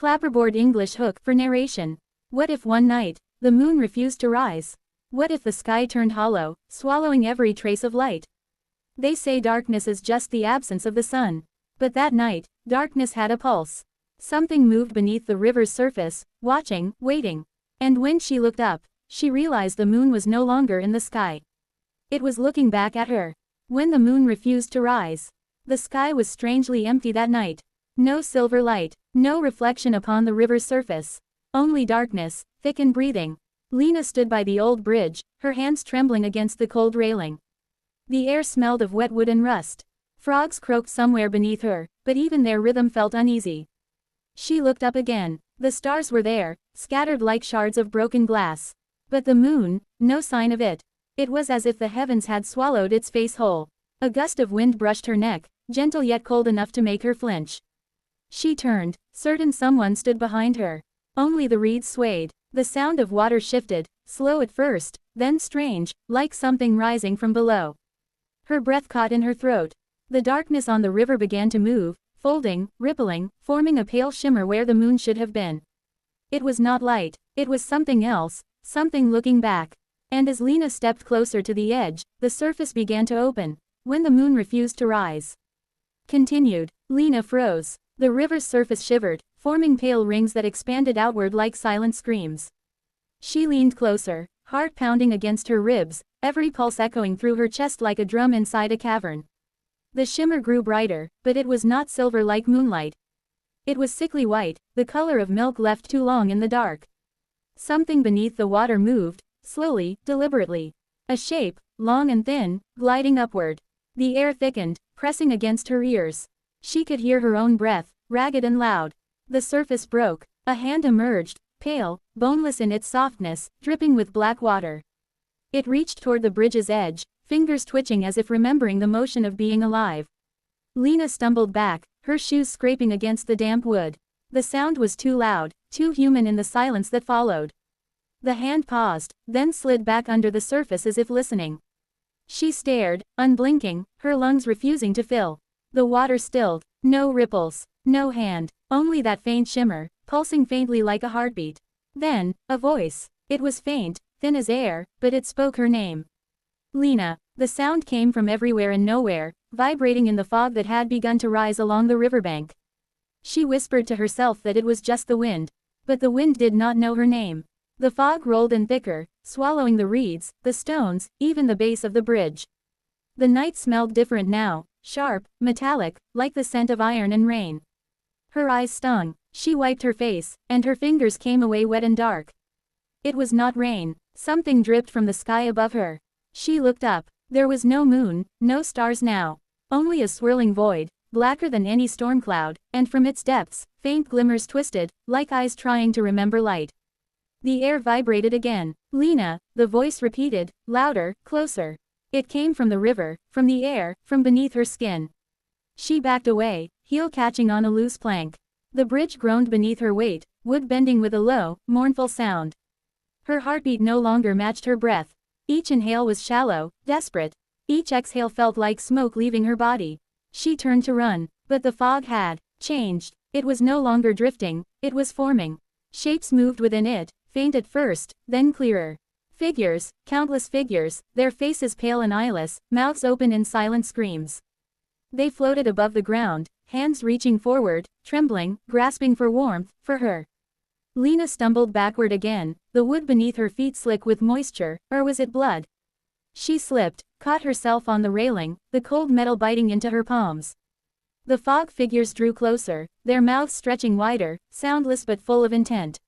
Clapperboard English hook for narration. What if one night, the moon refused to rise? What if the sky turned hollow, swallowing every trace of light? They say darkness is just the absence of the sun. But that night, darkness had a pulse. Something moved beneath the river's surface, watching, waiting. And when she looked up, she realized the moon was no longer in the sky. It was looking back at her. When the moon refused to rise, the sky was strangely empty that night. No silver light, no reflection upon the river's surface. Only darkness, thick and breathing. Lena stood by the old bridge, her hands trembling against the cold railing. The air smelled of wet wood and rust. Frogs croaked somewhere beneath her, but even their rhythm felt uneasy. She looked up again. The stars were there, scattered like shards of broken glass. But the moon, no sign of it. It was as if the heavens had swallowed its face whole. A gust of wind brushed her neck, gentle yet cold enough to make her flinch. She turned, certain someone stood behind her. Only the reeds swayed. The sound of water shifted, slow at first, then strange, like something rising from below. Her breath caught in her throat. The darkness on the river began to move, folding, rippling, forming a pale shimmer where the moon should have been. It was not light, it was something else, something looking back. And as Lena stepped closer to the edge, the surface began to open, when the moon refused to rise. Continued. Lena froze. The river's surface shivered, forming pale rings that expanded outward like silent screams. She leaned closer, heart pounding against her ribs, every pulse echoing through her chest like a drum inside a cavern. The shimmer grew brighter, but it was not silver like moonlight. It was sickly white, the color of milk left too long in the dark. Something beneath the water moved, slowly, deliberately. A shape, long and thin, gliding upward. The air thickened, pressing against her ears. She could hear her own breath, ragged and loud. The surface broke. A hand emerged, pale, boneless in its softness, dripping with black water. It reached toward the bridge's edge, fingers twitching as if remembering the motion of being alive. Lena stumbled back, her shoes scraping against the damp wood. The sound was too loud, too human in the silence that followed. The hand paused, then slid back under the surface as if listening. She stared, unblinking, her lungs refusing to fill. The water stilled, no ripples, no hand, only that faint shimmer, pulsing faintly like a heartbeat. Then, a voice. It was faint, thin as air, but it spoke her name. Lena. The sound came from everywhere and nowhere, vibrating in the fog that had begun to rise along the riverbank. She whispered to herself that it was just the wind. But the wind did not know her name. The fog rolled in thicker, swallowing the reeds, the stones, even the base of the bridge. The night smelled different now, sharp, metallic, like the scent of iron and rain. Her eyes stung. She wiped her face, and her fingers came away wet and dark. It was not rain. Something dripped from the sky above her. She looked up. There was no moon, no stars now. Only a swirling void, blacker than any storm cloud, and from its depths, faint glimmers twisted, like eyes trying to remember light. The air vibrated again. Lena, the voice repeated, louder, closer. It came from the river, from the air, from beneath her skin. She backed away, heel catching on a loose plank. The bridge groaned beneath her weight, wood bending with a low, mournful sound. Her heartbeat no longer matched her breath. Each inhale was shallow, desperate. Each exhale felt like smoke leaving her body. She turned to run, but the fog had changed. It was no longer drifting, it was forming. Shapes moved within it, faint at first, then clearer. Figures, countless figures, their faces pale and eyeless, mouths open in silent screams. They floated above the ground, hands reaching forward, trembling, grasping for warmth, for her. Lena stumbled backward again, the wood beneath her feet slick with moisture, or was it blood? She slipped, caught herself on the railing, the cold metal biting into her palms. The fog figures drew closer, their mouths stretching wider, soundless but full of intent.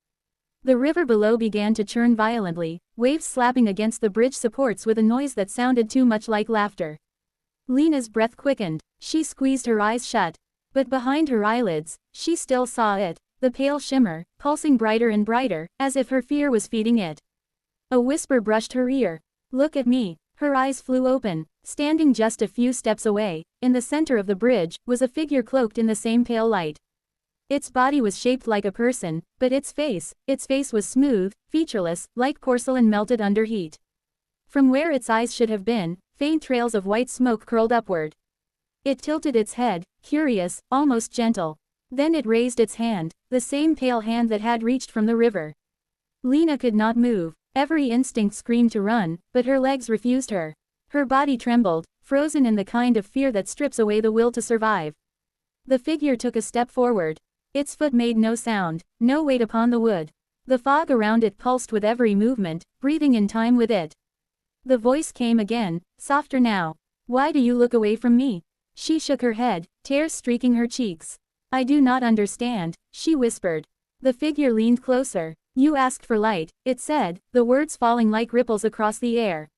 The river below began to churn violently, waves slapping against the bridge supports with a noise that sounded too much like laughter. Lena's breath quickened. She squeezed her eyes shut. But behind her eyelids, she still saw it, the pale shimmer, pulsing brighter and brighter, as if her fear was feeding it. A whisper brushed her ear. "Look at me." Her eyes flew open. Standing just a few steps away, in the center of the bridge, was a figure cloaked in the same pale light. Its body was shaped like a person, but its face was smooth, featureless, like porcelain melted under heat. From where its eyes should have been, faint trails of white smoke curled upward. It tilted its head, curious, almost gentle. Then it raised its hand, the same pale hand that had reached from the river. Lena could not move. Every instinct screamed to run, but her legs refused her. Her body trembled, frozen in the kind of fear that strips away the will to survive. The figure took a step forward. Its foot made no sound, no weight upon the wood. The fog around it pulsed with every movement, breathing in time with it. The voice came again, softer now. "Why do you look away from me?" She shook her head, tears streaking her cheeks. "I do not understand," she whispered. The figure leaned closer. "You asked for light," it said, the words falling like ripples across the air.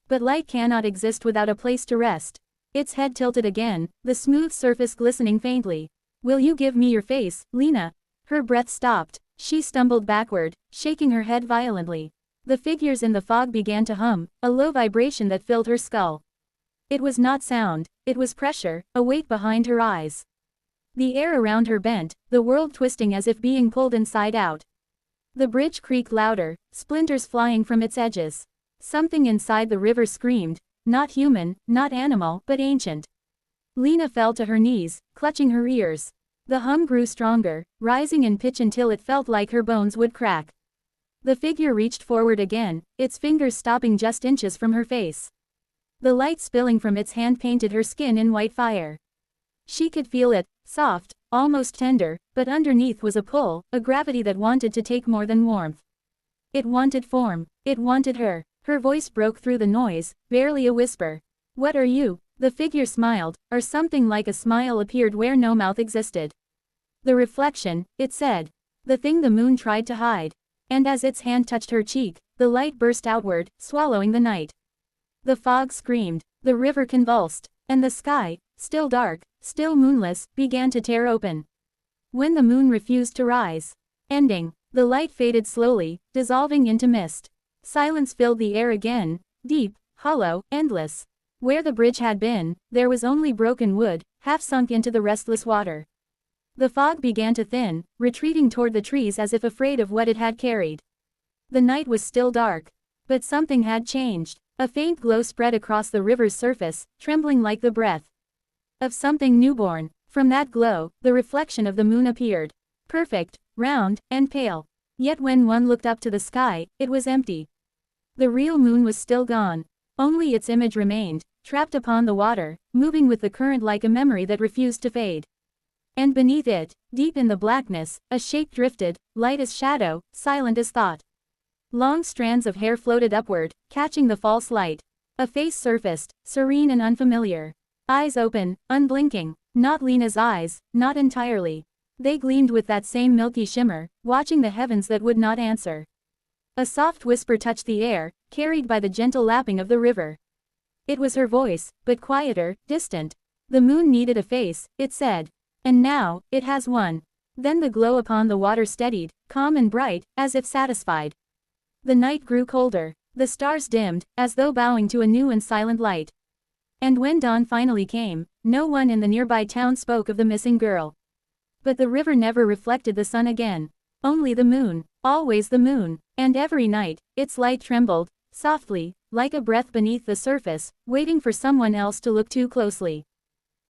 "But light cannot exist without a place to rest." Its head tilted again, the smooth surface glistening faintly. "Will you give me your face, Lena?" Her breath stopped. She stumbled backward, shaking her head violently. The figures in the fog began to hum, a low vibration that filled her skull. It was not sound, it was pressure, a weight behind her eyes. The air around her bent, the world twisting as if being pulled inside out. The bridge creaked louder, splinters flying from its edges. Something inside the river screamed, not human, not animal, but ancient. Lena fell to her knees, clutching her ears. The hum grew stronger, rising in pitch until it felt like her bones would crack. The figure reached forward again, its fingers stopping just inches from her face. The light spilling from its hand painted her skin in white fire. She could feel it, soft, almost tender, but underneath was a pull, a gravity that wanted to take more than warmth. It wanted form. It wanted her. Her voice broke through the noise, barely a whisper. "What are you?" The figure smiled, or something like a smile appeared where no mouth existed. "The reflection," it said. "The thing the moon tried to hide." And as its hand touched her cheek, the light burst outward, swallowing the night. The fog screamed, the river convulsed, and the sky, still dark, still moonless, began to tear open. When the moon refused to rise. Ending. The light faded slowly, dissolving into mist. Silence filled the air again, deep, hollow, endless. Where the bridge had been, there was only broken wood, half sunk into the restless water. The fog began to thin, retreating toward the trees as if afraid of what it had carried. The night was still dark. But something had changed. A faint glow spread across the river's surface, trembling like the breath of something newborn. From that glow, the reflection of the moon appeared. Perfect, round, and pale. Yet when one looked up to the sky, it was empty. The real moon was still gone. Only its image remained, trapped upon the water, moving with the current like a memory that refused to fade. And beneath it, deep in the blackness, a shape drifted, light as shadow, silent as thought. Long strands of hair floated upward, catching the false light. A face surfaced, serene and unfamiliar. Eyes open, unblinking. Not Lena's eyes, not entirely. They gleamed with that same milky shimmer, watching the heavens that would not answer. A soft whisper touched the air, carried by the gentle lapping of the river. It was her voice, but quieter, distant. "The moon needed a face," it said. "And now, it has one." Then the glow upon the water steadied, calm and bright, as if satisfied. The night grew colder. The stars dimmed, as though bowing to a new and silent light. And when dawn finally came, no one in the nearby town spoke of the missing girl. But the river never reflected the sun again. Only the moon. Always the moon. And every night, its light trembled, softly, like a breath beneath the surface, waiting for someone else to look too closely.